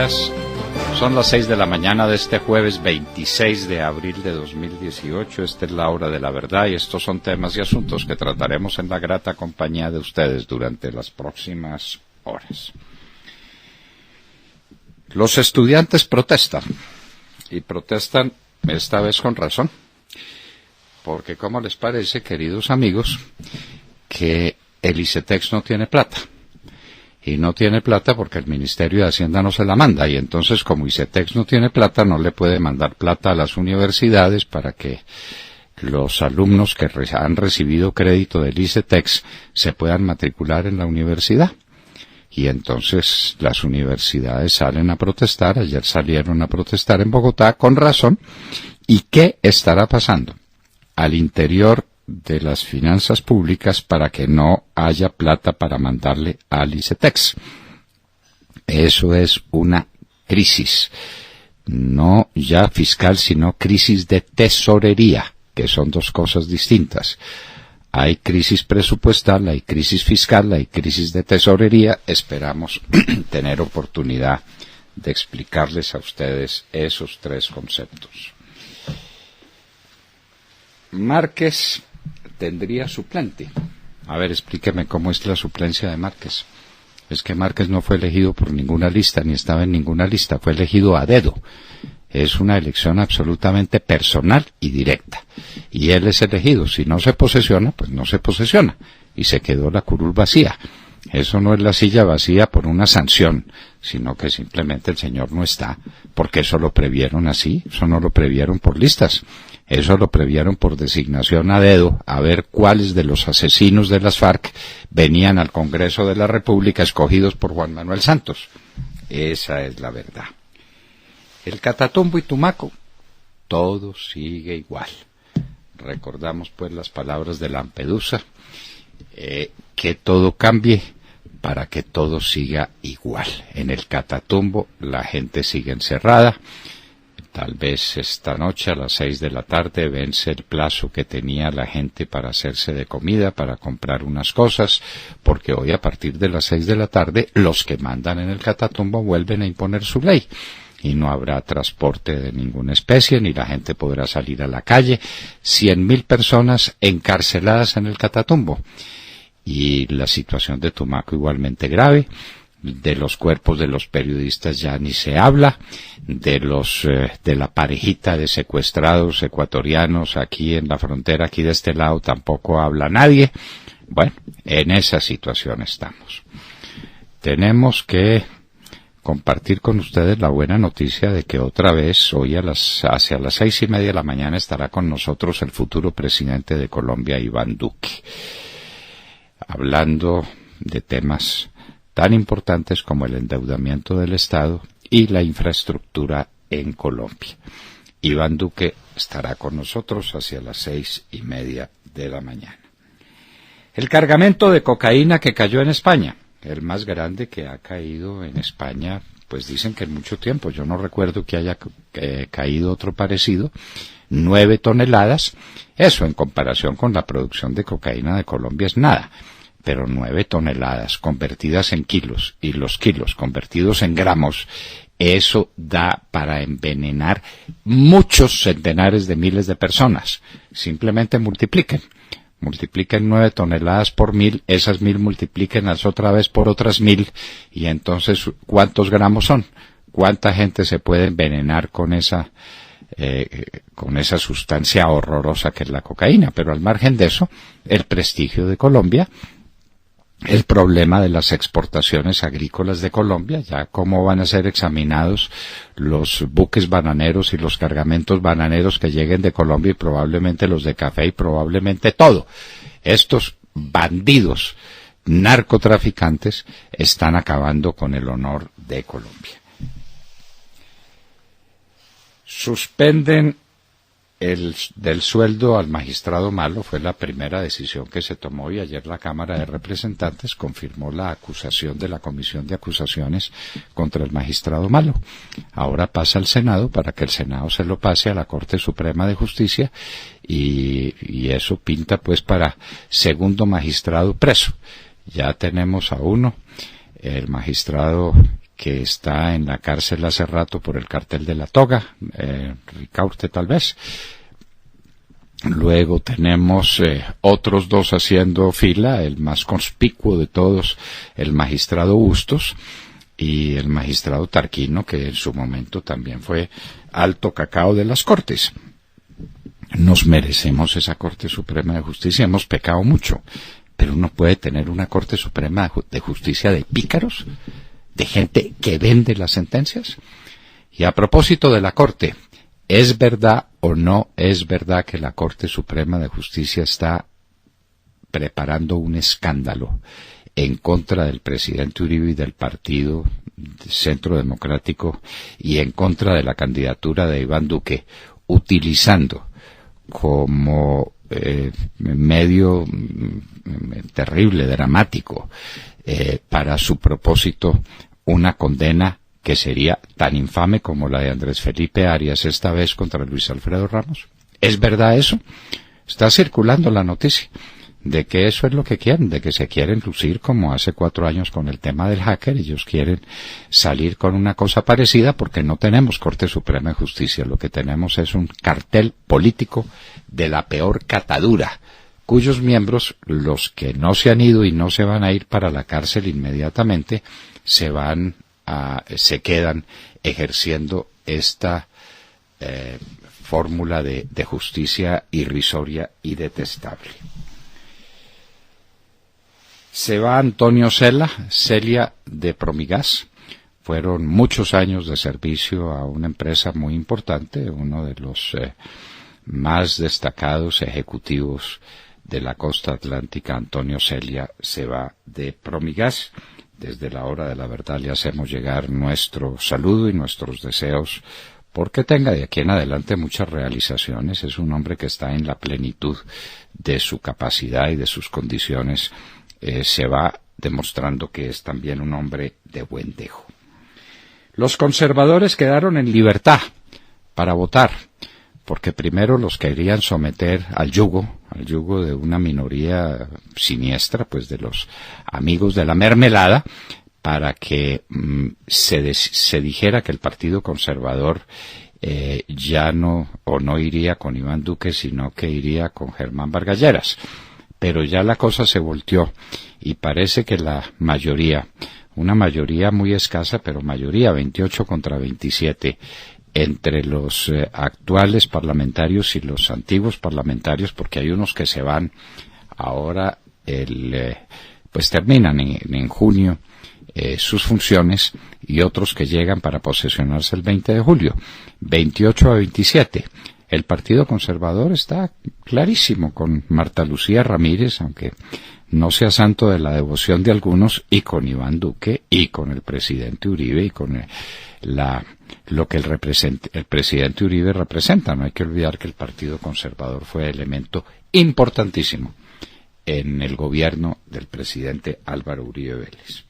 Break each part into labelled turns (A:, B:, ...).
A: días. Son las 6 de la mañana de este jueves 26 de abril de 2018. Esta es la hora de la verdad y estos son temas y asuntos que trataremos en la grata compañía de ustedes durante las próximas horas. Los estudiantes protestan y protestan esta vez con razón. Porque ¿cómo les parece, queridos amigos, que el ICETEX no tiene plata? Y no tiene plata porque el Ministerio de Hacienda no se la manda, y entonces como ICETEX no tiene plata, no le puede mandar plata a las universidades para que los alumnos que han recibido crédito del ICETEX se puedan matricular en la universidad. Y entonces las universidades salen a protestar, ayer salieron a protestar en Bogotá con razón. ¿Y qué estará pasando al interior de las finanzas públicas para que no haya plata para mandarle al ICETEX? Eso es una crisis, no ya fiscal, sino crisis de tesorería, que son dos cosas distintas. Hay crisis presupuestal, hay crisis fiscal, hay crisis de tesorería. Esperamos tener oportunidad de explicarles a ustedes esos tres conceptos. Márquez tendría suplente. A ver, explíqueme cómo es la suplencia de Márquez. Es que Márquez no fue elegido por ninguna lista, ni estaba en ninguna lista, fue elegido a dedo. Es una elección absolutamente personal y directa. Y él es elegido. Si no se posesiona, pues no se posesiona. Y se quedó la curul vacía. Eso no es la silla vacía por una sanción, sino que simplemente el señor no está, porque eso lo previeron así, eso no lo previeron por listas. Eso lo previeron por designación a dedo, a ver cuáles de los asesinos de las FARC venían al Congreso de la República escogidos por Juan Manuel Santos. Esa es la verdad. El Catatumbo y Tumaco, todo sigue igual. Recordamos pues las palabras de Lampedusa, que todo cambie para que todo siga igual. En el Catatumbo la gente sigue encerrada. Tal vez esta noche a las 6 de la tarde vence el plazo que tenía la gente para hacerse de comida, para comprar unas cosas, porque hoy a partir de las 6 de la tarde los que mandan en el Catatumbo vuelven a imponer su ley. Y no habrá transporte de ninguna especie, ni la gente podrá salir a la calle. 100.000 personas encarceladas en el Catatumbo. Y la situación de Tumaco igualmente grave. De los cuerpos de los periodistas ya ni se habla, de la parejita de secuestrados ecuatorianos aquí en la frontera, aquí de este lado, tampoco habla nadie. Bueno, en esa situación estamos. Tenemos que compartir con ustedes la buena noticia de que otra vez, hoy hacia las 6:30 de la mañana, estará con nosotros el futuro presidente de Colombia, Iván Duque, hablando de temas tan importantes como el endeudamiento del Estado y la infraestructura en Colombia. Iván Duque estará con nosotros hacia las 6:30 de la mañana. El cargamento de cocaína que cayó en España, el más grande que ha caído en España, pues dicen que en mucho tiempo. Yo no recuerdo que haya caído otro parecido. 9 toneladas. Eso en comparación con la producción de cocaína de Colombia es nada. Pero 9 toneladas convertidas en kilos y los kilos convertidos en gramos, eso da para envenenar muchos centenares de miles de personas. Simplemente multipliquen 9 toneladas por 1.000, esas 1.000 multiplíquenlas otra vez por otras 1.000, y entonces ¿cuántos gramos son? ¿Cuánta gente se puede envenenar con esa sustancia horrorosa que es la cocaína? Pero al margen de eso, el prestigio de Colombia, el problema de las exportaciones agrícolas de Colombia, ya cómo van a ser examinados los buques bananeros y los cargamentos bananeros que lleguen de Colombia, y probablemente los de café y probablemente todo. Estos bandidos narcotraficantes están acabando con el honor de Colombia. Suspenden del sueldo al magistrado Malo. Fue la primera decisión que se tomó, y ayer la Cámara de Representantes confirmó la acusación de la Comisión de Acusaciones contra el magistrado Malo. Ahora pasa al Senado para que el Senado se lo pase a la Corte Suprema de Justicia, y eso pinta pues para segundo magistrado preso. Ya tenemos a uno, el magistrado que está en la cárcel hace rato por el cartel de la toga, Ricaurte tal vez. Luego tenemos otros dos haciendo fila, el más conspicuo de todos, el magistrado Bustos y el magistrado Tarquino, que en su momento también fue alto cacao de las Cortes. Nos merecemos esa Corte Suprema de Justicia, hemos pecado mucho, pero uno puede tener una Corte Suprema de Justicia de pícaros, de gente que vende las sentencias. Y a propósito de la Corte, ¿es verdad o no es verdad que la Corte Suprema de Justicia está preparando un escándalo en contra del presidente Uribe y del Partido Centro Democrático y en contra de la candidatura de Iván Duque, utilizando como medio terrible, dramático, para su propósito una condena que sería tan infame como la de Andrés Felipe Arias, esta vez contra Luis Alfredo Ramos? ¿Es verdad eso? Está circulando la noticia de que eso es lo que quieren, de que se quieren lucir como hace 4 años con el tema del hacker. Ellos quieren salir con una cosa parecida porque no tenemos Corte Suprema de Justicia, lo que tenemos es un cartel político de la peor catadura, cuyos miembros, los que no se han ido y no se van a ir para la cárcel inmediatamente, se quedan ejerciendo esta fórmula de justicia irrisoria y detestable. Se va Antonio Celia de Promigas. Fueron muchos años de servicio a una empresa muy importante, uno de los más destacados ejecutivos de la costa atlántica. Antonio Celia se va de Promigas. Desde la hora de la verdad le hacemos llegar nuestro saludo y nuestros deseos porque tenga de aquí en adelante muchas realizaciones. Es un hombre que está en la plenitud de su capacidad y de sus condiciones. Se va demostrando que es también un hombre de buen dejo. Los conservadores quedaron en libertad para votar, porque primero los querían someter al yugo de una minoría siniestra, pues de los amigos de la mermelada, para que se dijera que el Partido Conservador ya no iría con Iván Duque, sino que iría con Germán Vargas Lleras. Pero ya la cosa se volteó y parece que la mayoría, una mayoría muy escasa, pero mayoría 28 contra 27, entre los actuales parlamentarios y los antiguos parlamentarios, porque hay unos que se van ahora, pues terminan en junio sus funciones, y otros que llegan para posesionarse el 20 de julio, 28 a 27. El Partido Conservador está clarísimo con Marta Lucía Ramírez, aunque no sea santo de la devoción de algunos, y con Iván Duque, y con el presidente Uribe, y con lo que el presidente Uribe representa. No hay que olvidar que el Partido Conservador fue elemento importantísimo en el gobierno del presidente Álvaro Uribe Vélez.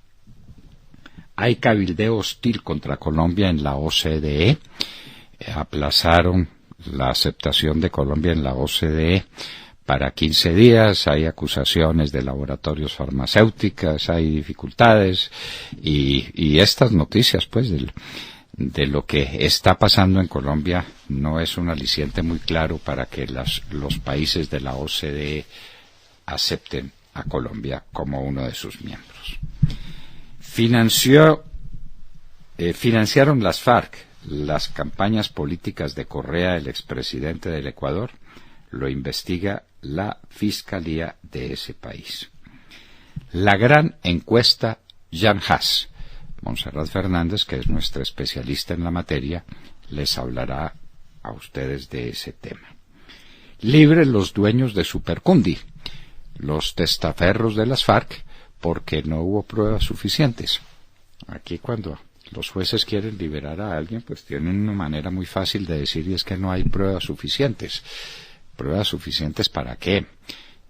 A: Hay cabildeo hostil contra Colombia en la OCDE. Aplazaron la aceptación de Colombia en la OCDE para 15 días, hay acusaciones de laboratorios farmacéuticas, hay dificultades, y estas noticias, pues, de lo que está pasando en Colombia no es un aliciente muy claro para que los países de la OCDE acepten a Colombia como uno de sus miembros. Financiaron las FARC las campañas políticas de Correa, el expresidente del Ecuador. Lo investiga la Fiscalía de ese país. La gran encuesta Jan Haas. Montserrat Fernández, que es nuestra especialista en la materia, les hablará a ustedes de ese tema. Libres los dueños de Supercundi, los testaferros de las FARC, porque no hubo pruebas suficientes. Aquí cuando los jueces quieren liberar a alguien, pues tienen una manera muy fácil de decir, y es que no hay pruebas suficientes. ¿Pruebas suficientes para qué?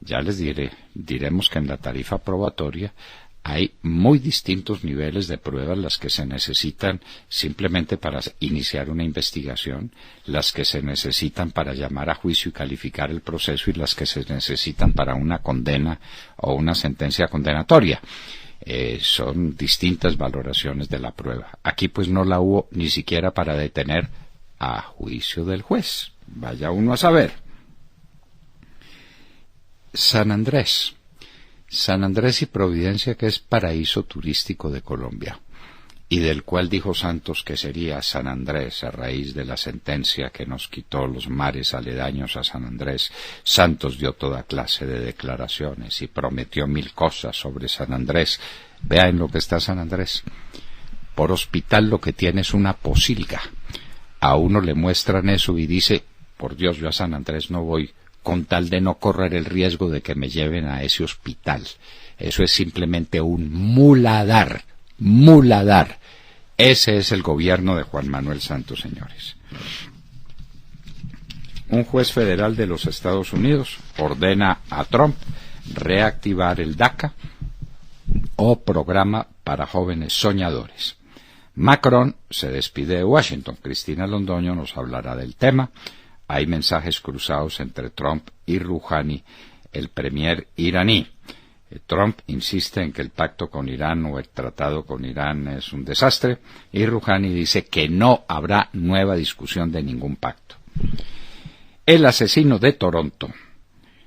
A: Ya les diremos que en la tarifa probatoria hay muy distintos niveles de pruebas, las que se necesitan simplemente para iniciar una investigación, las que se necesitan para llamar a juicio y calificar el proceso, y las que se necesitan para una condena o una sentencia condenatoria. Son distintas valoraciones de la prueba. Aquí pues no la hubo ni siquiera para detener a juicio del juez. Vaya uno a saber. San Andrés y Providencia, que es paraíso turístico de Colombia, y del cual dijo Santos que sería San Andrés a raíz de la sentencia que nos quitó los mares aledaños a San Andrés. Santos dio toda clase de declaraciones y prometió 1000 cosas sobre San Andrés. Vea en lo que está San Andrés. Por hospital lo que tiene es una posilga. A uno le muestran eso y dice, por Dios, yo a San Andrés no voy, con tal de no correr el riesgo de que me lleven a ese hospital. Eso es simplemente un muladar. Ese es el gobierno de Juan Manuel Santos, señores. Un juez federal de los Estados Unidos ordena a Trump reactivar el DACA, o programa para jóvenes soñadores. Macron se despide de Washington. Cristina Londoño nos hablará del tema. Hay mensajes cruzados entre Trump y Rouhani, el premier iraní. Trump insiste en que el pacto con Irán o el tratado con Irán es un desastre, y Rouhani dice que no habrá nueva discusión de ningún pacto. El asesino de Toronto,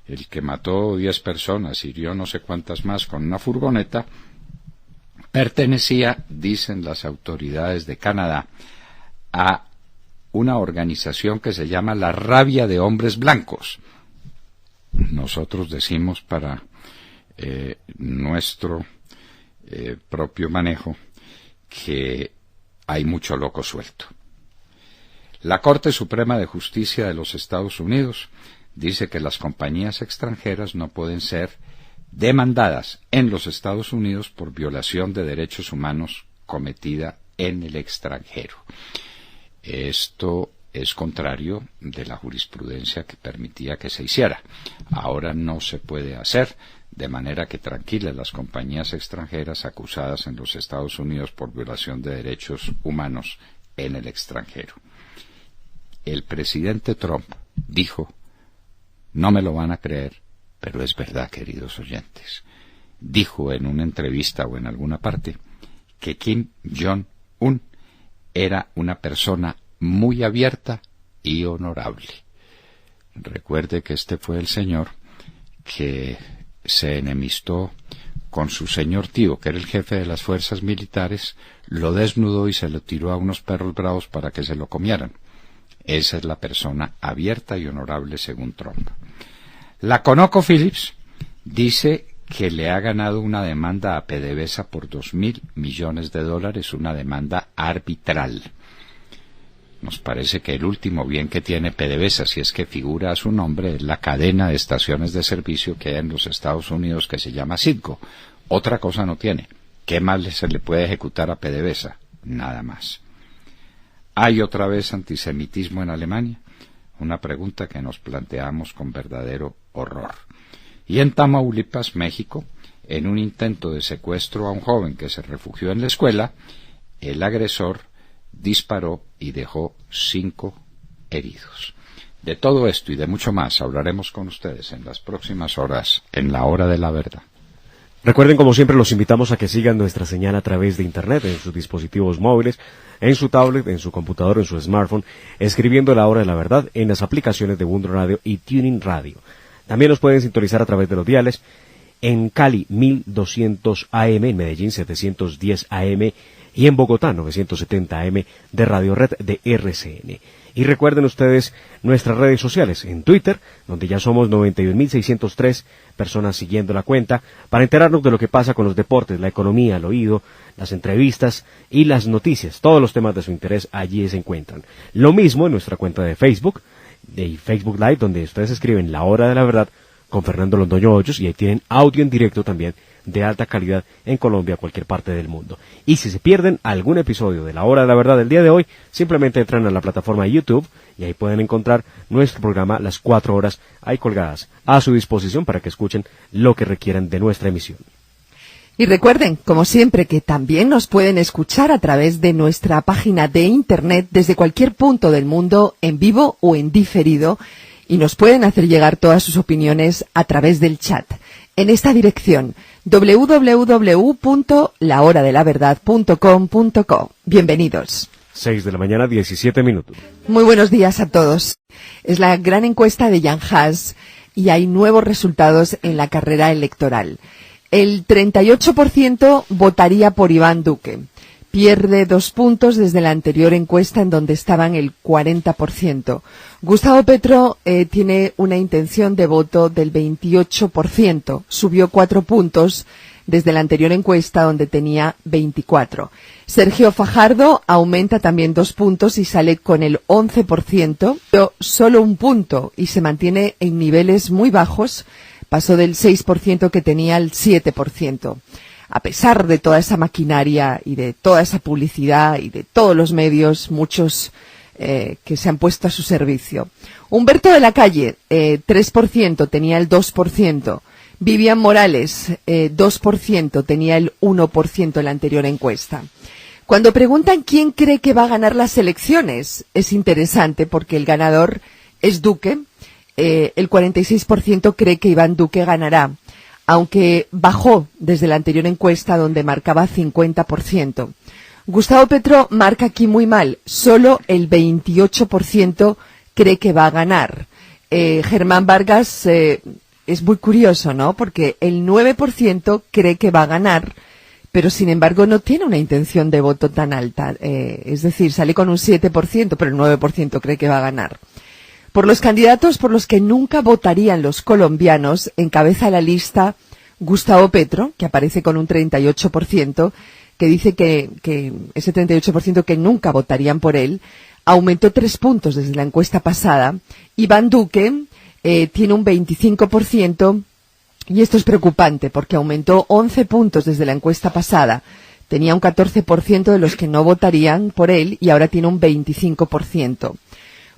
A: el que mató 10 personas, hirió no sé cuántas más con una furgoneta, pertenecía, dicen las autoridades de Canadá, a una organización que se llama la Rabia de Hombres Blancos. Nosotros decimos para nuestro propio manejo que hay mucho loco suelto. La Corte Suprema de Justicia de los Estados Unidos dice que las compañías extranjeras no pueden ser demandadas en los Estados Unidos por violación de derechos humanos cometida en el extranjero. Esto es contrario de la jurisprudencia que permitía que se hiciera. Ahora no se puede hacer, de manera que tranquilas las compañías extranjeras acusadas en los Estados Unidos por violación de derechos humanos en el extranjero. El presidente Trump dijo, no me lo van a creer, pero es verdad, queridos oyentes, dijo en una entrevista o en alguna parte que Kim Jong-un era una persona muy abierta y honorable. Recuerde que este fue el señor que se enemistó con su señor tío, que era el jefe de las fuerzas militares, lo desnudó y se lo tiró a unos perros bravos para que se lo comieran. Esa es la persona abierta y honorable según Trump. La ConocoPhillips dice que le ha ganado una demanda a PDVSA por $2.000 millones, una demanda arbitral. Nos parece que el último bien que tiene PDVSA, si es que figura a su nombre, es la cadena de estaciones de servicio que hay en los Estados Unidos que se llama Citgo. Otra cosa no tiene. ¿Qué más se le puede ejecutar a PDVSA? Nada más. ¿Hay otra vez antisemitismo en Alemania? Una pregunta que nos planteamos con verdadero horror. Y en Tamaulipas, México, en un intento de secuestro a un joven que se refugió en la escuela, el agresor disparó y dejó 5 heridos. De todo esto y de mucho más hablaremos con ustedes en las próximas horas, en la Hora de la Verdad.
B: Recuerden, como siempre, los invitamos a que sigan nuestra señal a través de Internet, en sus dispositivos móviles, en su tablet, en su computador, en su smartphone, escribiendo La Hora de la Verdad en las aplicaciones de Mundo Radio y Tuning Radio. También nos pueden sintonizar a través de los diales en Cali 1200 AM, en Medellín 710 AM y en Bogotá 970 AM de Radio Red de RCN. Y recuerden ustedes nuestras redes sociales en Twitter, donde ya somos 91.603 personas siguiendo la cuenta, para enterarnos de lo que pasa con los deportes, la economía, el oído, las entrevistas y las noticias. Todos los temas de su interés allí se encuentran. Lo mismo en nuestra cuenta de Facebook Live, donde ustedes escriben La Hora de la Verdad con Fernando Londoño Hoyos, y ahí tienen audio en directo también de alta calidad en Colombia, cualquier parte del mundo. Y si se pierden algún episodio de La Hora de la Verdad del día de hoy, simplemente entran a la plataforma de YouTube y ahí pueden encontrar nuestro programa las 4 horas ahí colgadas a su disposición para que escuchen lo que requieran de nuestra emisión.
C: Y recuerden, como siempre, que también nos pueden escuchar a través de nuestra página de Internet desde cualquier punto del mundo, en vivo o en diferido, y nos pueden hacer llegar todas sus opiniones a través del chat. en esta dirección: www.lahoradelaverdad.com.co. Bienvenidos.
B: 6 de la mañana, 17 minutos.
C: Muy buenos días a todos. Es la gran encuesta de Jan Haas y hay nuevos resultados en la carrera electoral. El 38% votaría por Iván Duque. Pierde 2 puntos desde la anterior encuesta en donde estaban el 40%. Gustavo Petro tiene una intención de voto del 28%. Subió 4 puntos desde la anterior encuesta donde tenía 24. Sergio Fajardo aumenta también 2 puntos y sale con el 11%, pero solo 1 punto y se mantiene en niveles muy bajos. Pasó del 6% que tenía al 7%. A pesar de toda esa maquinaria y de toda esa publicidad y de todos los medios, muchos que se han puesto a su servicio. Humberto de la Calle, 3%, tenía el 2%. Vivian Morales, 2%, tenía el 1% en la anterior encuesta. Cuando preguntan quién cree que va a ganar las elecciones, es interesante porque el ganador es Duque. El 46% cree que Iván Duque ganará, aunque bajó desde la anterior encuesta donde marcaba 50%. Gustavo Petro marca aquí muy mal, solo el 28% cree que va a ganar. Germán Vargas es muy curioso, ¿no? Porque el 9% cree que va a ganar, pero sin embargo no tiene una intención de voto tan alta. Es decir, sale con un 7%, pero el 9% cree que va a ganar. Por los candidatos por los que nunca votarían los colombianos, encabeza la lista Gustavo Petro, que aparece con un 38%, que dice que ese 38% que nunca votarían por él, aumentó 3 puntos desde la encuesta pasada. Iván Duque tiene un 25%, y esto es preocupante porque aumentó 11 puntos desde la encuesta pasada. Tenía un 14% de los que no votarían por él y ahora tiene un 25%.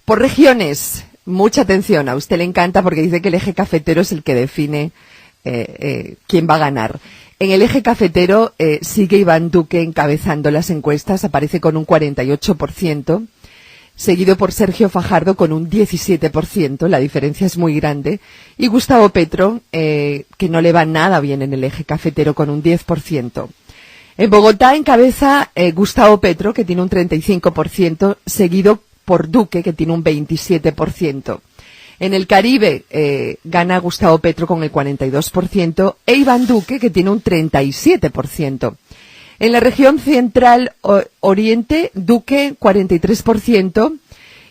C: Por regiones, mucha atención, a usted le encanta porque dice que el eje cafetero es el que define quién va a ganar. En el eje cafetero sigue Iván Duque encabezando las encuestas, aparece con un 48%, seguido por Sergio Fajardo con un 17%, la diferencia es muy grande, y Gustavo Petro, que no le va nada bien en el eje cafetero, con un 10%. En Bogotá encabeza Gustavo Petro, que tiene un 35%, seguido por Duque, que tiene un 27%. En el Caribe gana Gustavo Petro con el 42% e Iván Duque, que tiene un 37%. En la región central oriente, Duque 43%,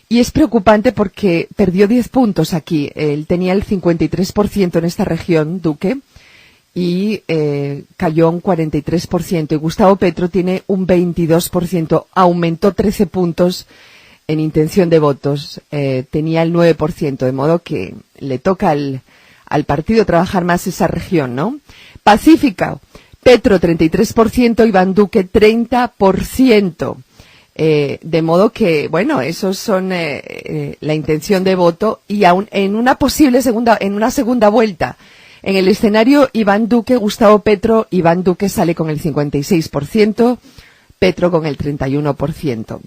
C: y es preocupante porque perdió 10 puntos aquí. Él tenía el 53% en esta región, Duque, y cayó un 43%. Y Gustavo Petro tiene un 22%, aumentó 13 puntos en intención de votos, tenía el 9%, de modo que le toca al partido trabajar más esa región, ¿no? Pacífica, Petro 33%, Iván Duque 30%, de modo que, bueno, esos son la intención de voto y aún en una segunda vuelta. En el escenario Iván Duque, Gustavo Petro, Iván Duque sale con el 56%, Petro con el 31%.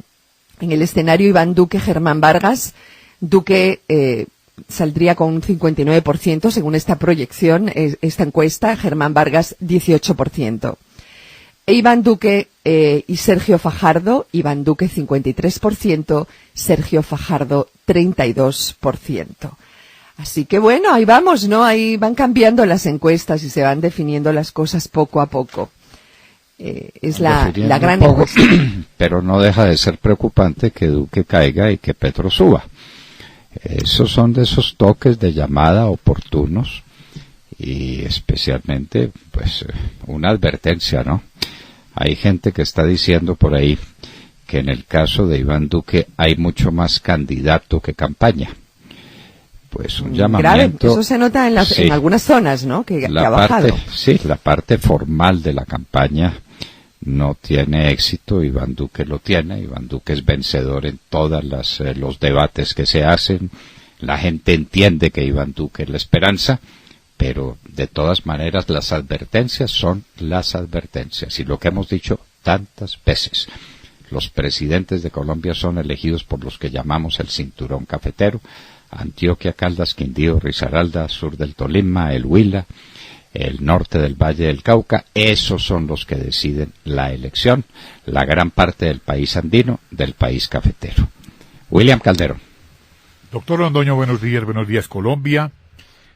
C: En el escenario Iván Duque, Germán Vargas, Duque saldría con un 59% según esta proyección, esta encuesta, Germán Vargas 18%. Iván Duque y Sergio Fajardo, Iván Duque 53%, Sergio Fajardo 32%. Así que bueno, ahí vamos, ¿no? Ahí van cambiando las encuestas y se van definiendo las cosas poco a poco. Es la gran encuesta.
A: Pero no deja de ser preocupante que Duque caiga y que Petro suba. Esos son de esos toques de llamada oportunos y especialmente, pues, una advertencia, ¿no? Hay gente que está diciendo por ahí que en el caso de Iván Duque hay mucho más candidato que campaña. Pues un llamamiento.
C: Grave, eso se nota en algunas zonas, ¿no? Que ha bajado.
A: La parte formal de la campaña no tiene éxito, Iván Duque lo tiene, Iván Duque es vencedor en todas los debates que se hacen, la gente entiende que Iván Duque es la esperanza, pero de todas maneras las advertencias son las advertencias, y lo que hemos dicho tantas veces, los presidentes de Colombia son elegidos por los que llamamos el cinturón cafetero, Antioquia, Caldas, Quindío, Risaralda, sur del Tolima, el Huila, el norte del Valle del Cauca, esos son los que deciden la elección, la gran parte del país andino, del país cafetero. William Calderón.
D: Doctor Londoño, buenos días Colombia.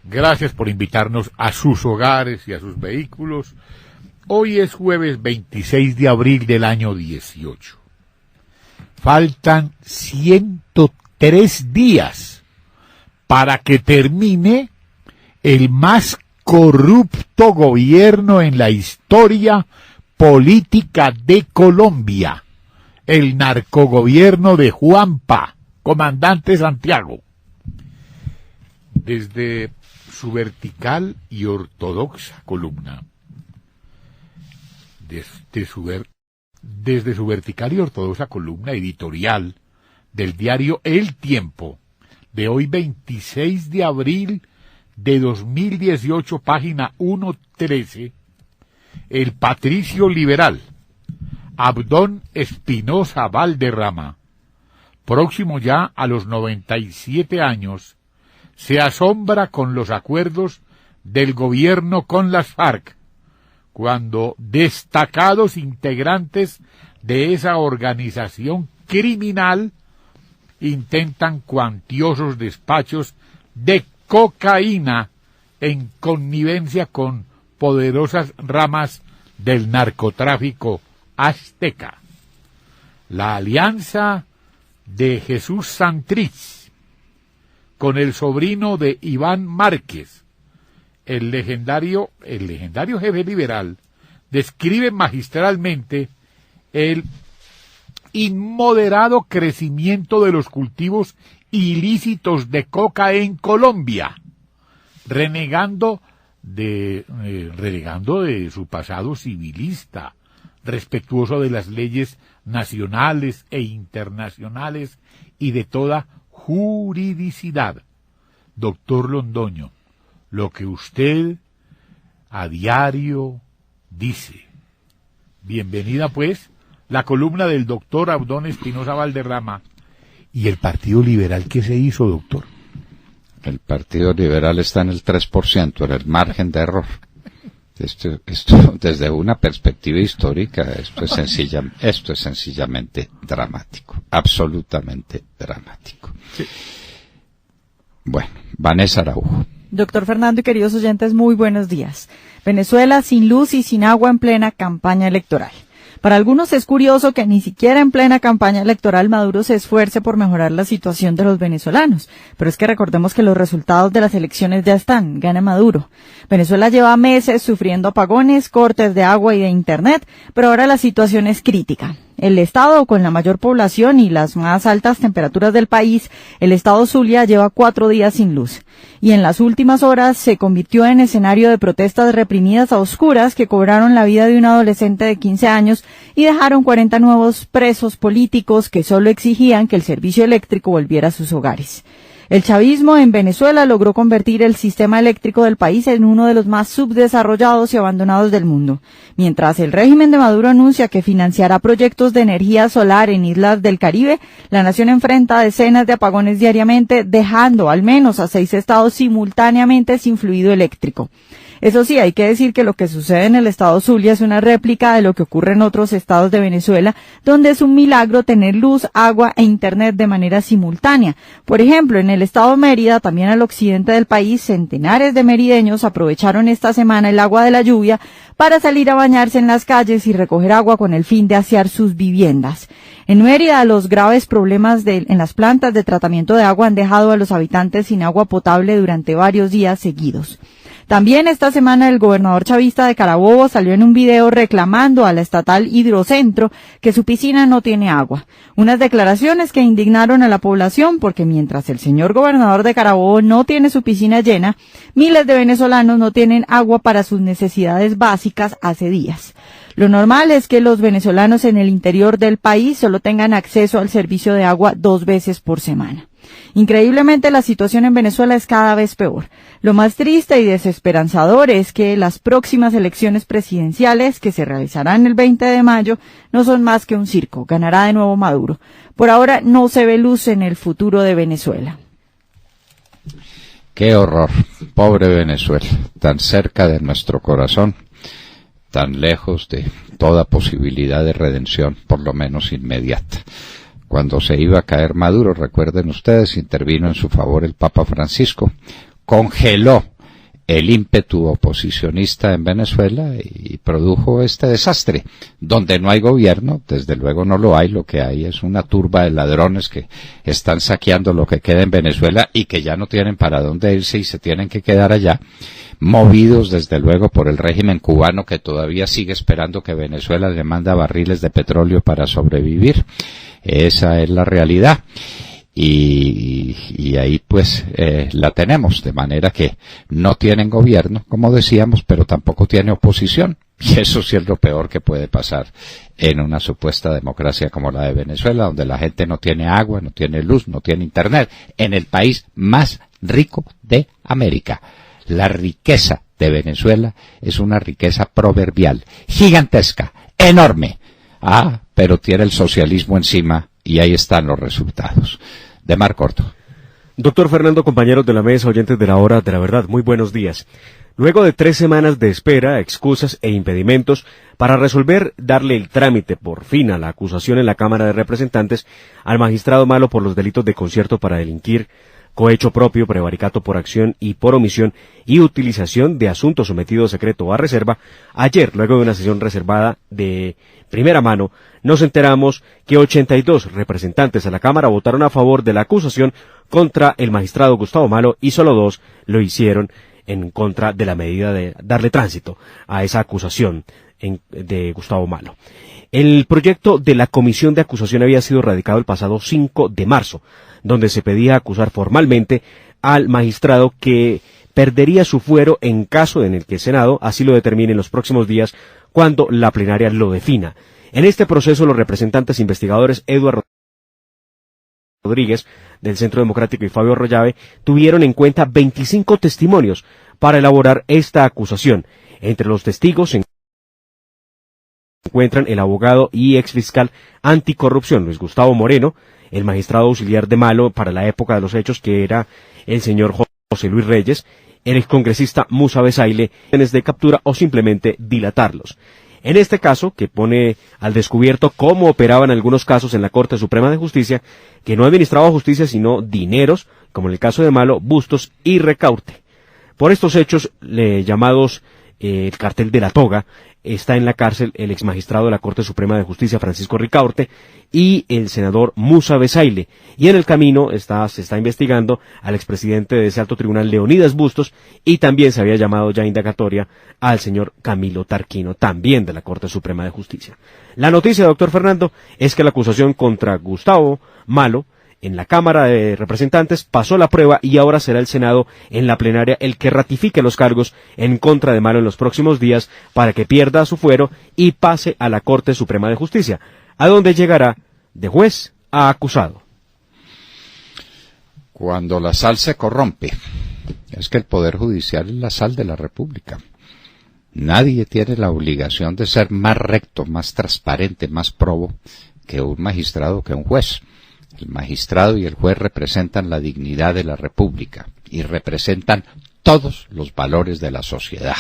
D: Gracias por invitarnos a sus hogares y a sus vehículos. Hoy es jueves 26 de abril del año 18. Faltan 103 días para que termine el más corrupto gobierno en la historia política de Colombia, el narcogobierno de Juanpa, comandante Santiago. Desde su vertical y ortodoxa columna, desde su vertical y ortodoxa columna editorial del diario El Tiempo, de hoy 26 de abril de 2018, página 113, el patricio liberal Abdón Espinosa Valderrama, próximo ya a los 97 años, se asombra con los acuerdos del gobierno con las FARC, cuando destacados integrantes de esa organización criminal intentan cuantiosos despachos de cocaína en connivencia con poderosas ramas del narcotráfico azteca. La alianza de Jesús Santrich con el sobrino de Iván Márquez, el legendario jefe liberal, describe magistralmente el inmoderado crecimiento de los cultivos ilícitos de coca en Colombia, renegando de su pasado civilista, respetuoso de las leyes nacionales e internacionales y de toda juridicidad. Doctor Londoño, lo que usted a diario dice. Bienvenida, pues, la columna del doctor Abdón Espinosa Valderrama. ¿Y el Partido Liberal qué se hizo, doctor?
A: El Partido Liberal está en el 3%, en el margen de error. Esto desde una perspectiva histórica, esto es sencillamente dramático, absolutamente dramático.
D: Sí.
A: Bueno, Vanessa Araujo.
E: Doctor Fernando y queridos oyentes, muy buenos días. Venezuela sin luz y sin agua en plena campaña electoral. Para algunos es curioso que ni siquiera en plena campaña electoral Maduro se esfuerce por mejorar la situación de los venezolanos. Pero es que recordemos que los resultados de las elecciones ya están, gana Maduro. Venezuela lleva meses sufriendo apagones, cortes de agua y de internet, pero ahora la situación es crítica. El estado con la mayor población y las más altas temperaturas del país, el estado Zulia, lleva 4 días sin luz. Y en las últimas horas se convirtió en escenario de protestas reprimidas a oscuras que cobraron la vida de un adolescente de 15 años y dejaron 40 nuevos presos políticos que solo exigían que el servicio eléctrico volviera a sus hogares. El chavismo en Venezuela logró convertir el sistema eléctrico del país en uno de los más subdesarrollados y abandonados del mundo. Mientras el régimen de Maduro anuncia que financiará proyectos de energía solar en islas del Caribe, la nación enfrenta decenas de apagones diariamente, dejando al menos a 6 estados simultáneamente sin fluido eléctrico. Eso sí, hay que decir que lo que sucede en el estado Zulia es una réplica de lo que ocurre en otros estados de Venezuela, donde es un milagro tener luz, agua e internet de manera simultánea. Por ejemplo, en el estado Mérida, también al occidente del país, centenares de merideños aprovecharon esta semana el agua de la lluvia para salir a bañarse en las calles y recoger agua con el fin de asear sus viviendas. En Mérida, los graves problemas en las plantas de tratamiento de agua han dejado a los habitantes sin agua potable durante varios días seguidos. También esta semana el gobernador chavista de Carabobo salió en un video reclamando a la estatal Hidrocentro que su piscina no tiene agua. Unas declaraciones que indignaron a la población porque mientras el señor gobernador de Carabobo no tiene su piscina llena, miles de venezolanos no tienen agua para sus necesidades básicas hace días. Lo normal es que los venezolanos en el interior del país solo tengan acceso al servicio de agua 2 veces por semana. Increíblemente, la situación en Venezuela es cada vez peor. Lo más triste y desesperanzador es que las próximas elecciones presidenciales, que se realizarán el 20 de mayo, no son más que un circo. Ganará de nuevo Maduro. Por ahora no se ve luz en el futuro de Venezuela.
A: Qué horror, pobre Venezuela, tan cerca de nuestro corazón, tan lejos de toda posibilidad de redención, por lo menos inmediata. Cuando se iba a caer Maduro, recuerden ustedes, intervino en su favor el Papa Francisco, congeló el ímpetu oposicionista en Venezuela y produjo este desastre, donde no hay gobierno, desde luego no lo hay, lo que hay es una turba de ladrones que están saqueando lo que queda en Venezuela y que ya no tienen para dónde irse y se tienen que quedar allá, movidos desde luego por el régimen cubano que todavía sigue esperando que Venezuela le manda barriles de petróleo para sobrevivir. Esa es la realidad. Y ahí pues la tenemos, de manera que no tienen gobierno, como decíamos, pero tampoco tiene oposición, y eso sí es lo peor que puede pasar en una supuesta democracia como la de Venezuela, donde la gente no tiene agua, no tiene luz, no tiene internet, en el país más rico de América. La riqueza de Venezuela es una riqueza proverbial, gigantesca, enorme, pero tiene el socialismo encima. Y ahí están los resultados. De Mar Corto.
B: Doctor Fernando, compañeros de la mesa, oyentes de la Hora de la Verdad, muy buenos días. Luego de 3 semanas de espera, excusas e impedimentos para resolver darle el trámite por fin a la acusación en la Cámara de Representantes al magistrado Malo por los delitos de concierto para delinquir, cohecho propio, prevaricato por acción y por omisión y utilización de asuntos sometidos secreto a reserva, ayer, luego de una sesión reservada de primera mano, nos enteramos que 82 representantes a la Cámara votaron a favor de la acusación contra el magistrado Gustavo Malo y solo 2 lo hicieron en contra de la medida de darle tránsito a esa acusación de Gustavo Malo. El proyecto de la comisión de acusación había sido radicado el pasado 5 de marzo, donde se pedía acusar formalmente al magistrado que perdería su fuero en caso en el que el Senado así lo determine en los próximos días cuando la plenaria lo defina. En este proceso los representantes investigadores Eduardo Rodríguez del Centro Democrático y Fabio Arroyave tuvieron en cuenta 25 testimonios para elaborar esta acusación. Entre los testigos se encuentran el abogado y exfiscal anticorrupción Luis Gustavo Moreno, el magistrado auxiliar de Malo para la época de los hechos que era el señor José Luis Reyes, el excongresista Musa Besaile, de captura o simplemente dilatarlos. En este caso, que pone al descubierto cómo operaba en algunos casos en la Corte Suprema de Justicia, que no administraba justicia sino dineros, como en el caso de Malo, bustos y recaute. Por estos hechos llamados el cartel de la toga, está en la cárcel el exmagistrado de la Corte Suprema de Justicia Francisco Ricaurte y el senador Musa Besaile, y en el camino se está investigando al expresidente de ese alto tribunal Leonidas Bustos, y también se había llamado ya indagatoria al señor Camilo Tarquino, también de la Corte Suprema de Justicia. La noticia, doctor Fernando, es que la acusación contra Gustavo Malo en la Cámara de Representantes pasó la prueba y ahora será el Senado en la plenaria el que ratifique los cargos en contra de Malo en los próximos días para que pierda su fuero y pase a la Corte Suprema de Justicia, a donde llegará de juez a acusado.
A: Cuando la sal se corrompe, es que el Poder Judicial es la sal de la República. Nadie tiene la obligación de ser más recto, más transparente, más probo que un magistrado, que un juez. El magistrado y el juez representan la dignidad de la República y representan todos los valores de la sociedad.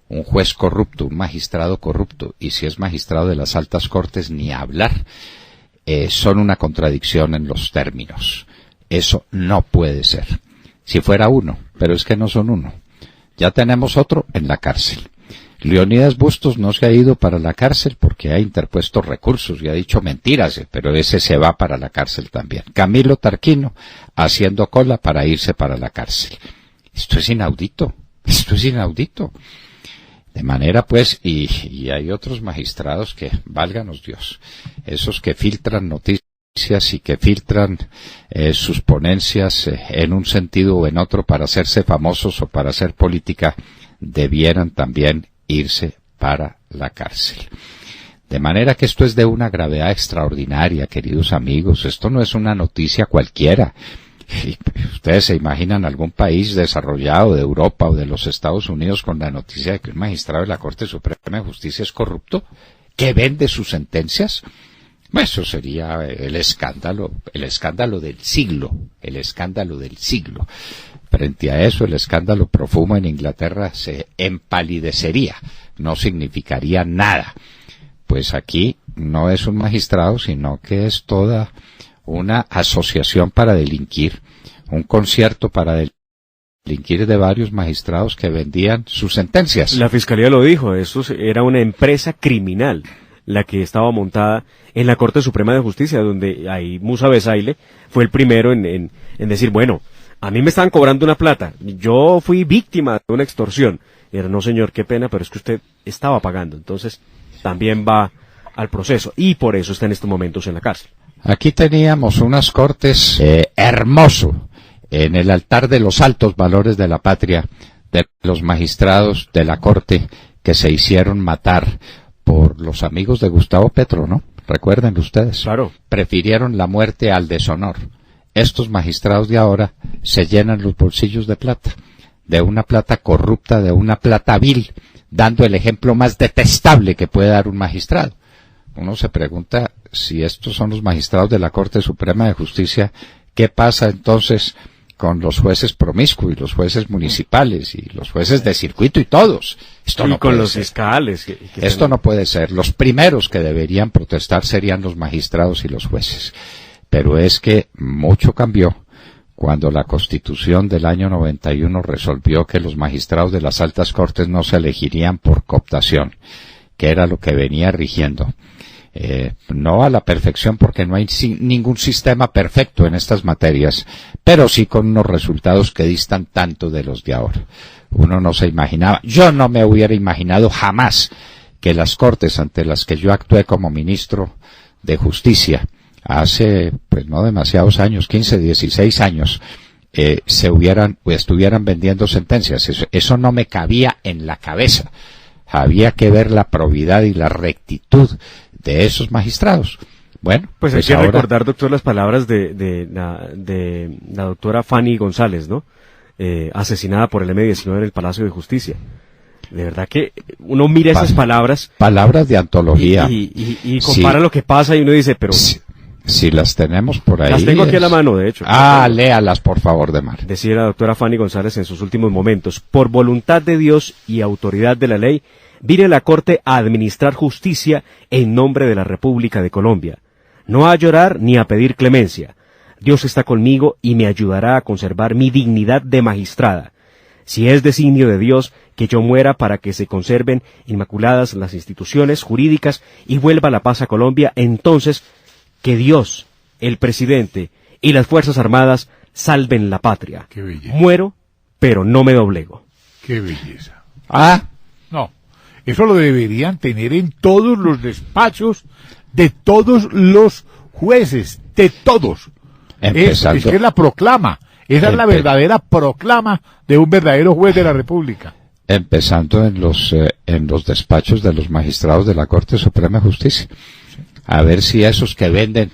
A: Un juez corrupto, un magistrado corrupto, y si es magistrado de las altas cortes, ni hablar, son una contradicción en los términos. Eso no puede ser. Si fuera uno, pero es que no son uno. Ya tenemos otro en la cárcel. Leonidas Bustos no se ha ido para la cárcel porque ha interpuesto recursos y ha dicho mentiras, pero ese se va para la cárcel también. Camilo Tarquino haciendo cola para irse para la cárcel. Esto es inaudito, De manera pues, y hay otros magistrados que, válganos Dios, esos que filtran noticias y que filtran sus ponencias en un sentido o en otro para hacerse famosos o para hacer política, debieran también irse para la cárcel. De manera que esto es de una gravedad extraordinaria, queridos amigos. Esto no es una noticia cualquiera. ¿Ustedes se imaginan algún país desarrollado de Europa o de los Estados Unidos con la noticia de que un magistrado de la Corte Suprema de Justicia es corrupto, que vende sus sentencias? Eso sería el escándalo del siglo, Frente a eso, el escándalo Profumo en Inglaterra se empalidecería, no significaría nada. Pues aquí no es un magistrado, sino que es toda una asociación para delinquir, un concierto para delinquir de varios magistrados que vendían sus sentencias.
B: La fiscalía lo dijo, eso era una empresa criminal la que estaba montada en la Corte Suprema de Justicia, donde ahí Musa Besaile fue el primero en decir, bueno, a mí me estaban cobrando una plata, yo fui víctima de una extorsión. Y era, no señor, qué pena, pero es que usted estaba pagando, entonces también va al proceso, y por eso está en estos momentos en la cárcel.
A: Aquí teníamos unas cortes hermoso, en el altar de los altos valores de la patria, de los magistrados de la corte que se hicieron matar por los amigos de Gustavo Petro, ¿no? Recuerden ustedes.
B: Claro.
A: Prefirieron la muerte al deshonor. Estos magistrados de ahora se llenan los bolsillos de plata, de una plata corrupta, de una plata vil, dando el ejemplo más detestable que puede dar un magistrado. Uno se pregunta si estos son los magistrados de la Corte Suprema de Justicia, ¿qué pasa entonces con los jueces promiscuos y los jueces municipales y los jueces de circuito y todos? Esto no
B: con
A: puede
B: los
A: ser.
B: fiscales.
A: Esto no puede ser. Los primeros que deberían protestar serían los magistrados y los jueces. Pero es que mucho cambió cuando la Constitución del año 91 resolvió que los magistrados de las altas cortes no se elegirían por cooptación, que era lo que venía rigiendo. No a la perfección, porque no hay ningún sistema perfecto en estas materias, pero sí con unos resultados que distan tanto de los de ahora. Uno no se imaginaba, yo no me hubiera imaginado jamás que las cortes ante las que yo actué como ministro de Justicia, hace pues no demasiados años, 15, 16 años, estuvieran vendiendo sentencias. Eso no me cabía en la cabeza. Había que ver la probidad y la rectitud de esos magistrados. Bueno,
B: pues hay que
A: ahora
B: recordar, doctor, las palabras de la doctora Fanny González, ¿no? Asesinada por el M-19 en el Palacio de Justicia. De verdad que uno mira esas palabras
A: de antología
B: y compara lo que pasa y uno dice, pero
A: si las tenemos por ahí.
B: las tengo aquí a la mano, de hecho.
A: Léalas, por favor, Demar.
B: Decía la doctora Fanny González en sus últimos momentos: por voluntad de Dios y autoridad de la ley, vine a la Corte a administrar justicia en nombre de la República de Colombia. No a llorar ni a pedir clemencia. Dios está conmigo y me ayudará a conservar mi dignidad de magistrada. Si es designio de Dios que yo muera para que se conserven inmaculadas las instituciones jurídicas y vuelva la paz a Colombia, entonces que Dios, el presidente y las Fuerzas Armadas salven la patria.
D: Qué belleza.
B: Muero, pero no me doblego.
D: Qué belleza.
A: No.
D: Eso lo deberían tener en todos los despachos de todos los jueces, de todos. Es que es la proclama. Esa es la verdadera proclama de un verdadero juez de la República.
A: Empezando en los despachos de los magistrados de la Corte Suprema de Justicia. A ver si esos que venden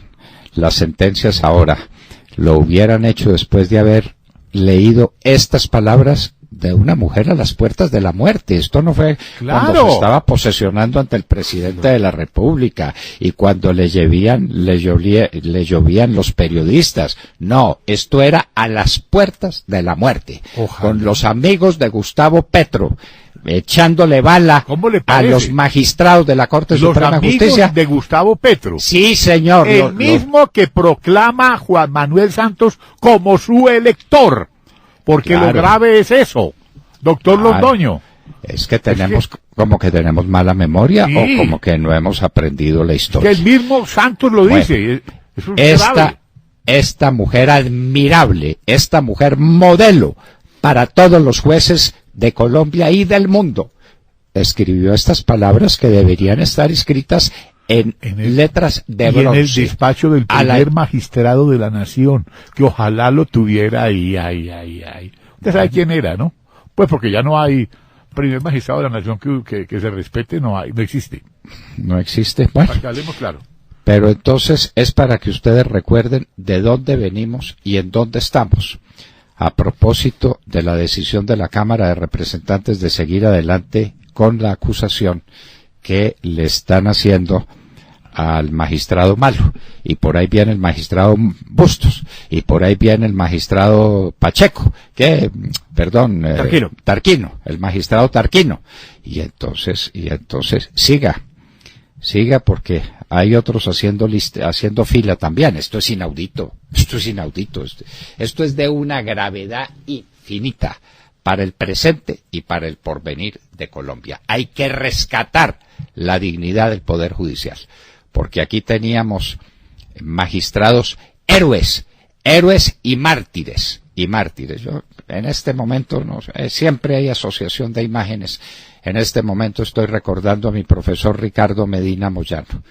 A: las sentencias ahora lo hubieran hecho después de haber leído estas palabras de una mujer a las puertas de la muerte. Esto no fue cuando se estaba posesionando ante el presidente de la República y cuando le llovían los periodistas. No, esto era a las puertas de la muerte.
D: Ojalá.
A: Con los amigos de Gustavo Petro echándole bala a los magistrados de la Corte Suprema de Justicia.
D: De Gustavo Petro.
A: Sí, señor.
D: El mismo que proclama a Juan Manuel Santos como su elector. Porque
A: claro,
D: lo grave es eso, doctor Londoño.
A: Es que tenemos como que tenemos mala memoria, sí, o como que no hemos aprendido la historia.
D: Que el mismo Santos lo dice. Eso es grave.
A: Esta mujer admirable, esta mujer modelo para todos los jueces de Colombia y del mundo, escribió estas palabras que deberían estar escritas en letras de bronce.
D: En el despacho del primer magistrado de la nación, que ojalá lo tuviera ahí. Usted sabe quién era, ¿no? Pues porque ya no hay primer magistrado de la nación que se respete, no existe.
A: No existe, bueno.
D: Para que hablemos claro.
A: Pero entonces es para que ustedes recuerden de dónde venimos y en dónde estamos. A propósito de la decisión de la Cámara de Representantes de seguir adelante con la acusación que le están haciendo al magistrado malo, y por ahí viene el magistrado Bustos, y por ahí viene el magistrado Pacheco, Tarquino, el magistrado Tarquino, y entonces siga porque hay otros haciendo fila también. Esto es inaudito, esto es de una gravedad infinita para el presente y para el porvenir de Colombia. Hay que rescatar la dignidad del Poder Judicial, porque aquí teníamos magistrados héroes y mártires. Yo, en este momento, siempre hay asociación de imágenes. En este momento estoy recordando a mi profesor Ricardo Medina Moyano.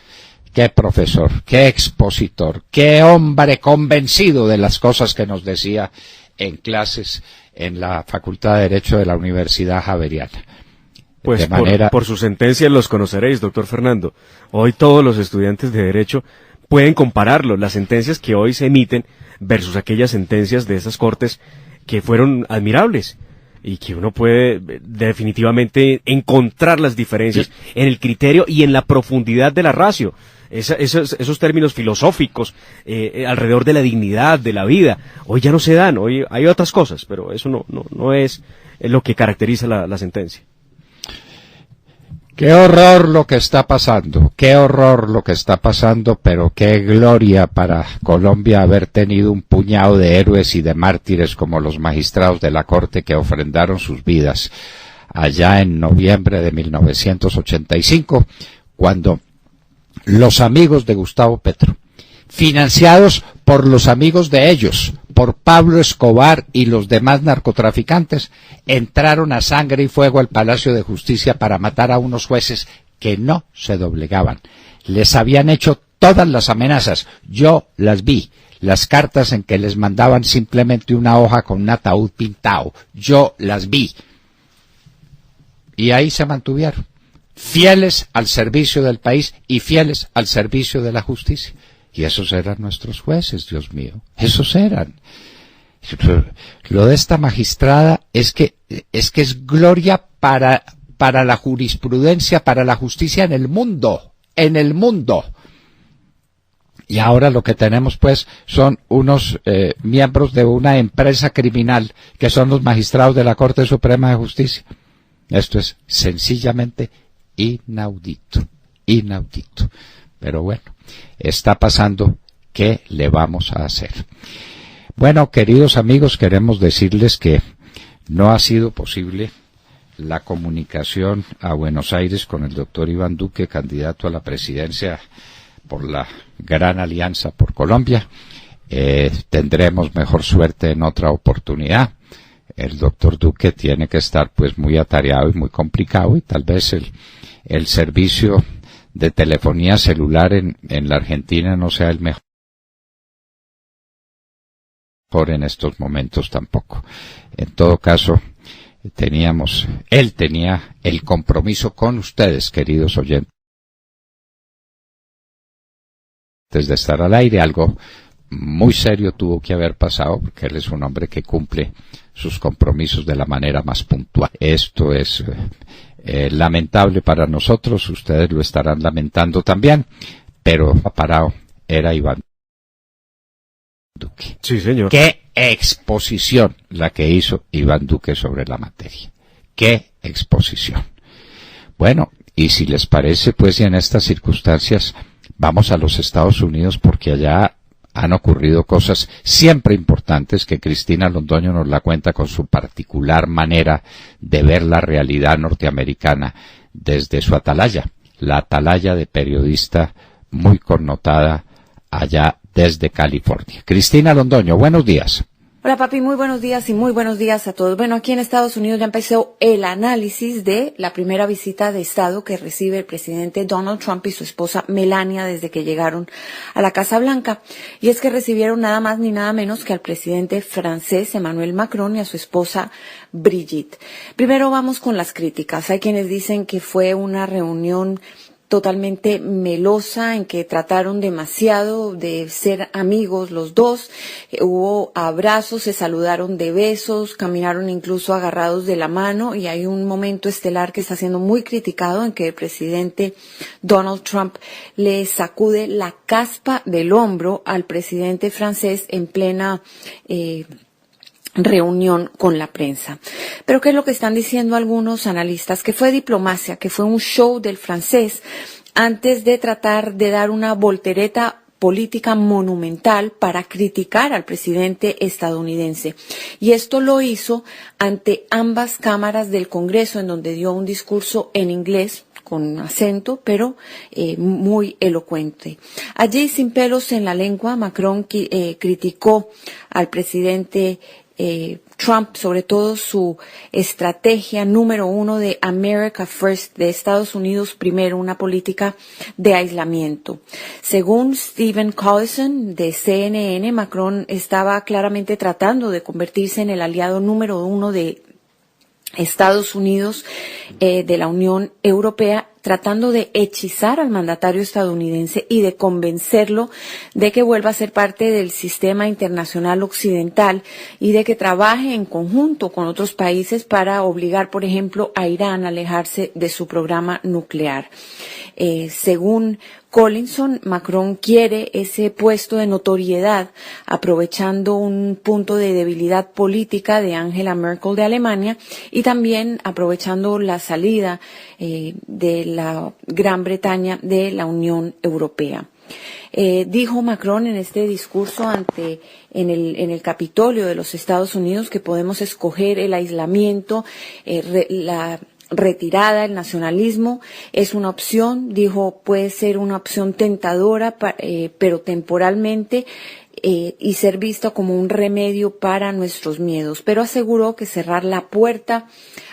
A: Qué profesor, qué expositor, qué hombre convencido de las cosas que nos decía en clases en la Facultad de Derecho de la Universidad Javeriana.
B: Pues por sus sentencias los conoceréis, doctor Fernando. Hoy todos los estudiantes de Derecho pueden compararlo, las sentencias que hoy se emiten versus aquellas sentencias de esas cortes que fueron admirables y que uno puede definitivamente encontrar las diferencias en el criterio y en la profundidad de la ratio. Esos términos filosóficos alrededor de la dignidad, de la vida, hoy ya no se dan, hoy hay otras cosas, pero eso no es lo que caracteriza la sentencia.
A: Qué horror lo que está pasando, pero qué gloria para Colombia haber tenido un puñado de héroes y de mártires como los magistrados de la Corte que ofrendaron sus vidas allá en noviembre de 1985, cuando los amigos de Gustavo Petro, financiados por los amigos de ellos, por Pablo Escobar y los demás narcotraficantes, entraron a sangre y fuego al Palacio de Justicia para matar a unos jueces que no se doblegaban. Les habían hecho todas las amenazas, yo las vi, las cartas en que les mandaban simplemente una hoja con un ataúd pintado, yo las vi. Y ahí se mantuvieron, fieles al servicio del país y fieles al servicio de la justicia. Y esos eran nuestros jueces, Dios mío, esos eran. Lo de esta magistrada es que es gloria para la jurisprudencia, para la justicia en el mundo. Y ahora lo que tenemos pues son unos miembros de una empresa criminal que son los magistrados de la Corte Suprema de Justicia. Esto es sencillamente inaudito. Pero bueno, está pasando, ¿qué le vamos a hacer? Bueno, queridos amigos, queremos decirles que no ha sido posible la comunicación a Buenos Aires con el doctor Iván Duque, candidato a la presidencia por la Gran Alianza por Colombia. Tendremos mejor suerte en otra oportunidad. El doctor Duque tiene que estar pues muy atareado y muy complicado, y tal vez el servicio de telefonía celular en la Argentina no sea el mejor en estos momentos tampoco. En todo caso, él tenía el compromiso con ustedes, queridos oyentes, de estar al aire. Algo muy serio tuvo que haber pasado, porque él es un hombre que cumple sus compromisos de la manera más puntual. Esto es lamentable para nosotros, ustedes lo estarán lamentando también, pero parado era Iván Duque.
B: Sí, señor.
A: Qué exposición la que hizo Iván Duque sobre la materia. Qué exposición. Bueno, y si les parece, pues y en estas circunstancias vamos a los Estados Unidos, porque allá han ocurrido cosas siempre importantes que Cristina Londoño nos la cuenta con su particular manera de ver la realidad norteamericana desde su atalaya, la atalaya de periodista muy connotada allá desde California. Cristina Londoño, buenos días.
F: Hola papi, muy buenos días y muy buenos días a todos. Bueno, aquí en Estados Unidos ya empezó el análisis de la primera visita de Estado que recibe el presidente Donald Trump y su esposa Melania desde que llegaron a la Casa Blanca. Y es que recibieron nada más ni nada menos que al presidente francés Emmanuel Macron y a su esposa Brigitte. Primero vamos con las críticas. Hay quienes dicen que fue una reunión totalmente melosa, en que trataron demasiado de ser amigos los dos. Hubo abrazos, se saludaron de besos, caminaron incluso agarrados de la mano, y hay un momento estelar que está siendo muy criticado en que el presidente Donald Trump le sacude la caspa del hombro al presidente francés en plena reunión con la prensa. Pero ¿qué es lo que están diciendo algunos analistas? Que fue diplomacia, que fue un show del francés antes de tratar de dar una voltereta política monumental para criticar al presidente estadounidense. Y esto lo hizo ante ambas cámaras del Congreso, en donde dio un discurso en inglés, con acento, pero muy elocuente. Allí, sin pelos en la lengua, Macron criticó al presidente Trump, sobre todo su estrategia número 1 de America First, de Estados Unidos primero, una política de aislamiento. Según Stephen Collison de CNN, Macron estaba claramente tratando de convertirse en el aliado número 1 de Estados Unidos, de la Unión Europea, tratando de hechizar al mandatario estadounidense y de convencerlo de que vuelva a ser parte del sistema internacional occidental y de que trabaje en conjunto con otros países para obligar, por ejemplo, a Irán a alejarse de su programa nuclear. Según Collinson, Macron quiere ese puesto de notoriedad, aprovechando un punto de debilidad política de Angela Merkel de Alemania, y también aprovechando la salida de la Gran Bretaña de la Unión Europea. Dijo Macron en este discurso en el Capitolio de los Estados Unidos que podemos escoger el aislamiento, la retirada, el nacionalismo es una opción. Dijo, puede ser una opción tentadora, pero temporalmente, y ser visto como un remedio para nuestros miedos. Pero aseguró que cerrar la puerta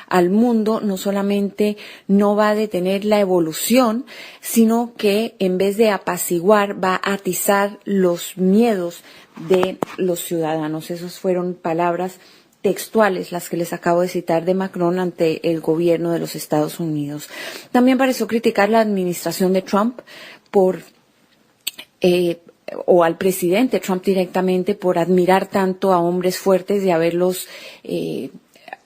F: al mundo no solamente no va a detener la evolución, sino que en vez de apaciguar, va a atizar los miedos de los ciudadanos. Esas fueron palabras textuales, las que les acabo de citar, de Macron ante el gobierno de los Estados Unidos. También pareció criticar la administración de Trump o al presidente Trump directamente por admirar tanto a hombres fuertes y haberlos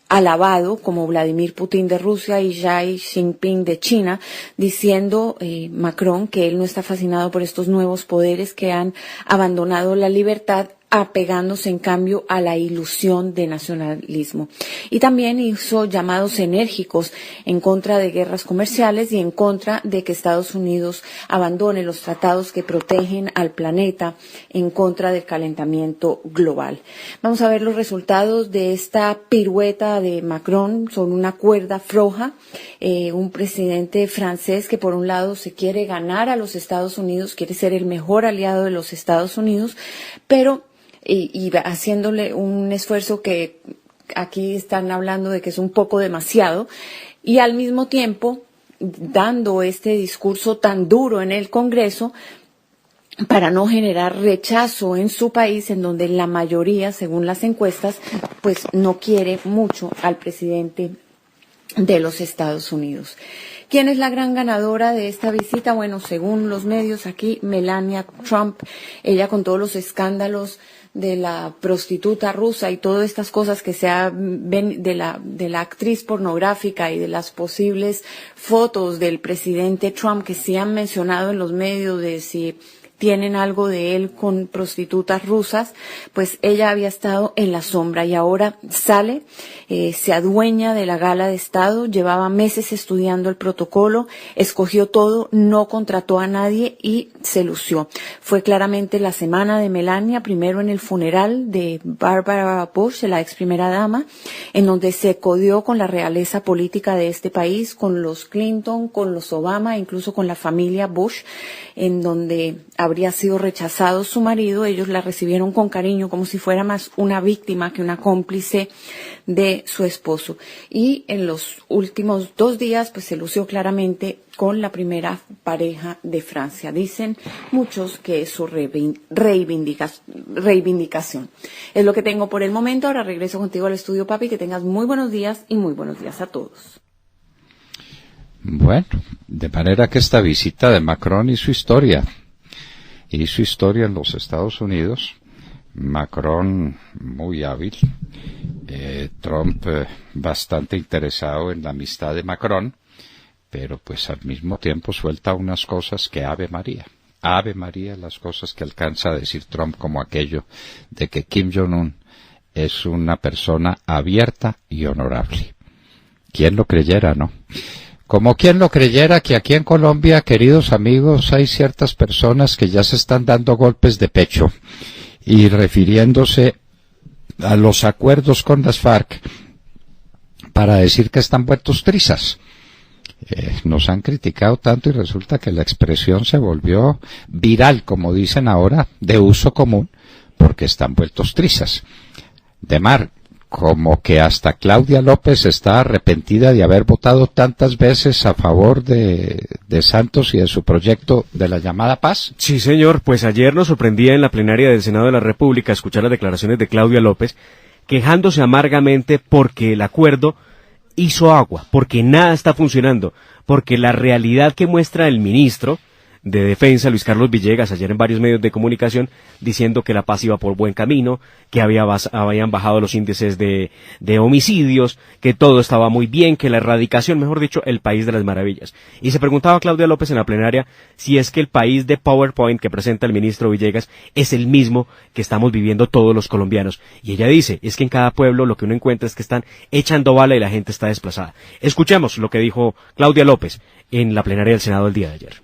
F: alabado, como Vladimir Putin de Rusia y Xi Jinping de China, diciendo Macron que él no está fascinado por estos nuevos poderes que han abandonado la libertad, apegándose en cambio a la ilusión de nacionalismo. Y también hizo llamados enérgicos en contra de guerras comerciales y en contra de que Estados Unidos abandone los tratados que protegen al planeta en contra del calentamiento global. Vamos a ver los resultados de esta pirueta de Macron sobre una cuerda floja. Un presidente francés que por un lado se quiere ganar a los Estados Unidos, quiere ser el mejor aliado de los Estados Unidos, pero y haciéndole un esfuerzo que aquí están hablando de que es un poco demasiado, y al mismo tiempo dando este discurso tan duro en el Congreso para no generar rechazo en su país, en donde la mayoría, según las encuestas, pues no quiere mucho al presidente de los Estados Unidos. ¿Quién es la gran ganadora de esta visita? Bueno, según los medios aquí, Melania Trump, ella con todos los escándalos de la prostituta rusa y todas estas cosas que ven de la actriz pornográfica y de las posibles fotos del presidente Trump que se han mencionado en los medios de si tienen algo de él con prostitutas rusas, pues ella había estado en la sombra y ahora sale, se adueña de la gala de Estado, llevaba meses estudiando el protocolo, escogió todo, no contrató a nadie y se lució. Fue claramente la semana de Melania, primero en el funeral de Barbara Bush, la ex primera dama, en donde se codió con la realeza política de este país, con los Clinton, con los Obama, incluso con la familia Bush, en donde habría sido rechazado su marido. Ellos la recibieron con cariño, como si fuera más una víctima que una cómplice de su esposo. Y en los últimos 2 días, pues se lució claramente con la primera pareja de Francia. Dicen muchos que es su reivindicación. Es lo que tengo por el momento. Ahora regreso contigo al estudio, papi. Que tengas muy buenos días y muy buenos días a todos.
A: Bueno, de manera que esta visita de Macron hizo historia en los Estados Unidos. Macron muy hábil, Trump bastante interesado en la amistad de Macron, pero pues al mismo tiempo suelta unas cosas que Ave María las cosas que alcanza a decir Trump, como aquello de que Kim Jong-un es una persona abierta y honorable. ¿Quién lo creyera, no? Como quien lo creyera que aquí en Colombia, queridos amigos, hay ciertas personas que ya se están dando golpes de pecho y refiriéndose a los acuerdos con las FARC para decir que están vueltos trizas. Nos han criticado tanto y resulta que la expresión se volvió viral, como dicen ahora, de uso común, porque están vueltos trizas. Como que hasta Claudia López está arrepentida de haber votado tantas veces a favor de Santos y de su proyecto de la llamada paz.
B: Sí, señor, pues ayer nos sorprendía en la plenaria del Senado de la República escuchar las declaraciones de Claudia López, quejándose amargamente porque el acuerdo hizo agua, porque nada está funcionando, porque la realidad que muestra el ministro de Defensa, Luis Carlos Villegas, ayer en varios medios de comunicación, diciendo que la paz iba por buen camino, que habían bajado los índices de homicidios, que todo estaba muy bien, que la erradicación, mejor dicho, el país de las maravillas. Y se preguntaba Claudia López en la plenaria si es que el país de PowerPoint que presenta el ministro Villegas es el mismo que estamos viviendo todos los colombianos. Y ella dice, es que en cada pueblo lo que uno encuentra es que están echando bala y la gente está desplazada. Escuchemos lo que dijo Claudia López en la plenaria del Senado el día de ayer.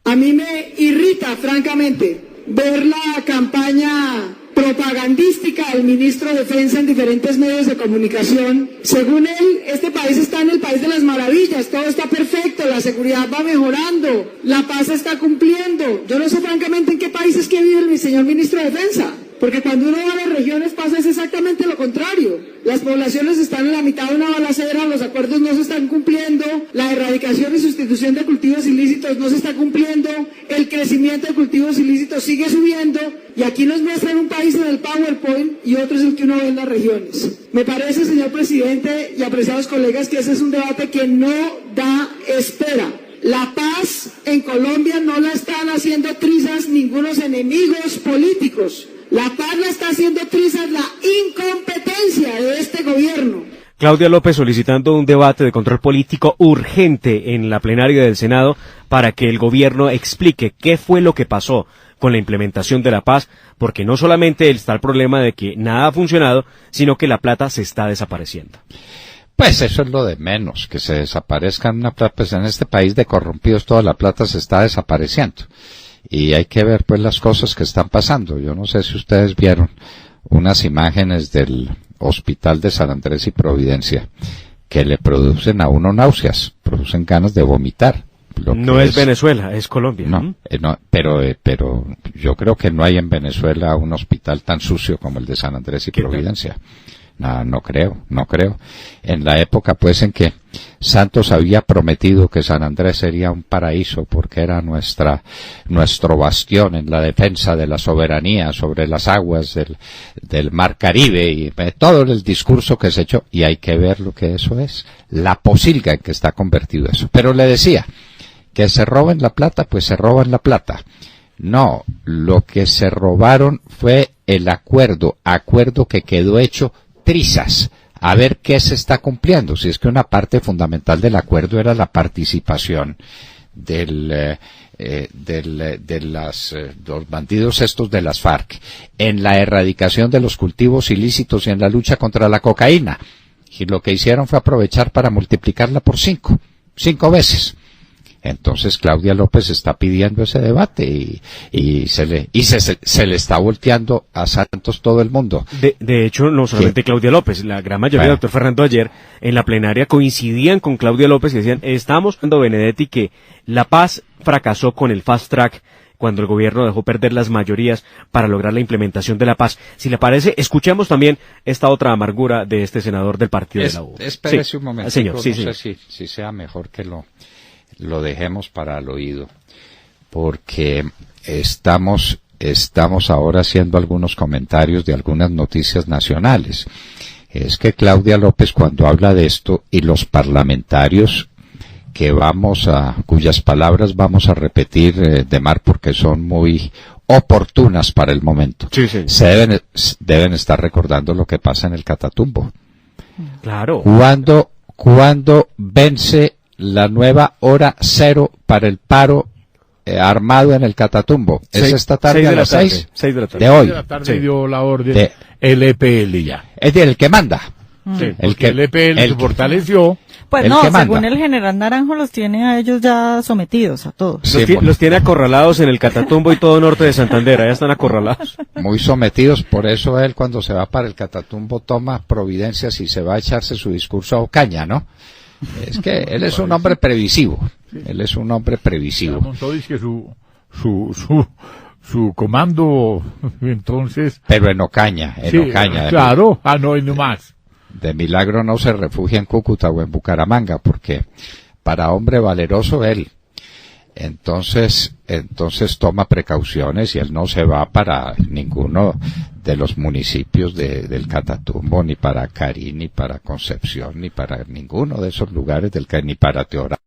G: A mí me irrita, francamente, ver la campaña propagandística del ministro de Defensa en diferentes medios de comunicación. Según él, este país está en el país de las maravillas, todo está perfecto, la seguridad va mejorando, la paz se está cumpliendo. Yo no sé francamente en qué país es que vive el señor ministro de Defensa, porque cuando uno va a las regiones pasa es exactamente lo contrario. Las poblaciones están en la mitad de una balacera, los acuerdos no se están cumpliendo, la erradicación y sustitución de cultivos ilícitos no se está cumpliendo, el crecimiento de cultivos ilícitos sigue subiendo, y aquí nos muestran un país en el PowerPoint y otro es el que uno ve en las regiones. Me parece, señor presidente y apreciados colegas, que ese es un debate que no da espera. La paz en Colombia no la están haciendo trizas ningunos enemigos políticos. La paz la está haciendo trizas la incompetencia de este gobierno.
B: Claudia López solicitando un debate de control político urgente en la plenaria del Senado para que el gobierno explique qué fue lo que pasó con la implementación de la paz, porque no solamente está el problema de que nada ha funcionado, sino que la plata se está desapareciendo.
A: Pues eso es lo de menos, que se desaparezca una plata, pues en este país de corrompidos toda la plata se está desapareciendo. Y hay que ver pues las cosas que están pasando. Yo no sé si ustedes vieron unas imágenes del hospital de San Andrés y Providencia que le producen a uno náuseas, producen ganas de vomitar.
B: No es Venezuela, es Colombia.
A: No, pero yo creo que no hay en Venezuela un hospital tan sucio como el de San Andrés y Providencia. No creo. En la época pues en que Santos había prometido que San Andrés sería un paraíso porque era nuestro bastión en la defensa de la soberanía sobre las aguas del Mar Caribe y todo el discurso que se echó, y hay que ver lo que eso es, la posilga en que está convertido eso. Pero le decía, que se roben la plata, pues se roban la plata. No, lo que se robaron fue el acuerdo que quedó hecho trizas, a ver qué se está cumpliendo, si es que una parte fundamental del acuerdo era la participación de los bandidos estos de las FARC en la erradicación de los cultivos ilícitos y en la lucha contra la cocaína, y lo que hicieron fue aprovechar para multiplicarla por 5 veces. Entonces Claudia López está pidiendo ese debate y se le está volteando a Santos todo el mundo.
B: De hecho, no solamente Claudia López, la gran mayoría, doctor Fernando, ayer en la plenaria coincidían con Claudia López y decían, estamos viendo, Benedetti, que la paz fracasó con el fast track cuando el gobierno dejó perder las mayorías para lograr la implementación de la paz. Si le parece, escuchemos también esta otra amargura de este senador del partido de la U.
A: Espérese un momento,
B: señor,
A: no
B: señor.
A: sé si sea mejor que lo dejemos para el oído, porque estamos ahora haciendo algunos comentarios de algunas noticias nacionales. Es que Claudia López, cuando habla de esto, y los parlamentarios cuyas palabras vamos a repetir, Demar, porque son muy oportunas para el momento.
B: Sí, sí.
A: Deben estar recordando lo que pasa en el Catatumbo.
B: Claro.
A: ¿Cuándo vence la nueva hora cero para el paro armado en el Catatumbo? Es esta tarde a las 6
B: de la tarde.
A: de hoy.
D: De la tarde
B: Sí.
D: dio la orden
A: De-
D: el EPL ya.
A: Es decir, el que manda.
B: Sí.
D: El EPL se fortaleció.
E: Pues
A: el
E: no,
A: que manda.
E: según el general Naranjo los tiene a ellos ya sometidos, a todos.
A: Sí,
B: Los tiene acorralados en el Catatumbo y todo norte de Santander, allá están acorralados.
A: muy sometidos, por eso él cuando se va para el Catatumbo toma providencias y se va a echarse su discurso a Ocaña, ¿no? Es que él es un hombre previsivo, él es un hombre previsivo.
D: Montó dice que su comando, entonces.
A: Pero en Ocaña,
D: Sí,
A: Ocaña.
D: claro, no, y no más.
A: De milagro no se refugia en Cúcuta o en Bucaramanga, porque para hombre valeroso él. Entonces toma precauciones y él no se va para ninguno de los municipios del Catatumbo, ni para Carí, ni para Concepción, ni para ninguno de esos lugares ni para Teorá.